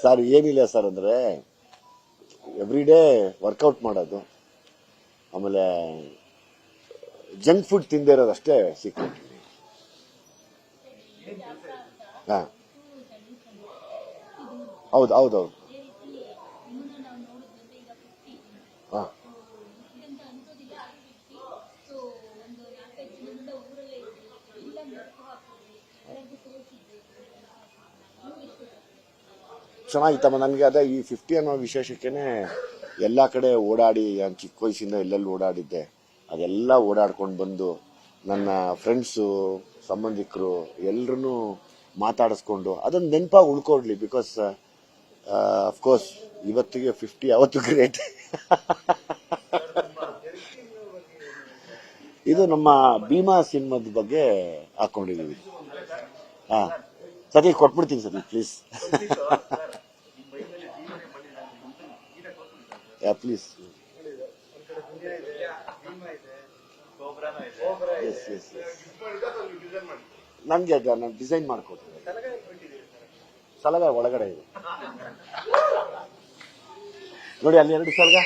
Sir ಏನಿಲ್ಲ sir, ಅಂದ್ರೆ every day workout ಮಾಡೋದು, ಆಮೇಲೆ ಜಂಕ್ ಫುಡ್ ತಿಂದೇ ಇರೋದಷ್ಟೇ ಸೀಕ್ರೆಟ್. ಹಾ, ಹೌದು ಹೌದೌದು. ಹಾ, ಚೆನ್ನಾಗಿತ್ತಮ್ಮ. ನನಗೆ ಅದೇ ಈ 50 ಅನ್ನೋ ವಿಶೇಷಕ್ಕೇನೆ ಎಲ್ಲ ಕಡೆ ಓಡಾಡಿ, ನಾನು ಚಿಕ್ಕ ವಯಸ್ಸಿಂದ ಎಲ್ಲೆಲ್ಲಿ ಓಡಾಡಿದ್ದೆ ಅದೆಲ್ಲ ಓಡಾಡ್ಕೊಂಡು ಬಂದು ನನ್ನ ಫ್ರೆಂಡ್ಸು ಸಂಬಂಧಿಕರು ಎಲ್ಲರನ್ನೂ ಮಾತಾಡಿಸ್ಕೊಂಡು ಅದೊಂದು ನೆನಪಾಗಿ ಉಳ್ಕೊಡ್ಲಿ. ಬಿಕಾಸ್ ಅಫ್ಕೋರ್ಸ್ ಇವತ್ತಿಗೆ 50 ಅವತ್ತು ಗ್ರೇಟ್. ಇದು ನಮ್ಮ ಭೀಮಾ ಸಿನಿಮಾದ ಬಗ್ಗೆ ಹಾಕೊಂಡಿದೀವಿ. ಹಾ, ಸತಿ ಕೊಟ್ಬಿಡ್ತೀನಿ ಸತಿ, ಪ್ಲೀಸ್. ಪ್ಲೀಸ್. ನನಗೆ ನಾನು ಡಿಸೈನ್ ಮಾಡ್ಕೊಡ್ತೀನಿ. ಸಲಗ ಒಳಗಡೆ ಇದೆ ನೋಡಿ, ಅಲ್ಲಿ 2 ಸಲಗ.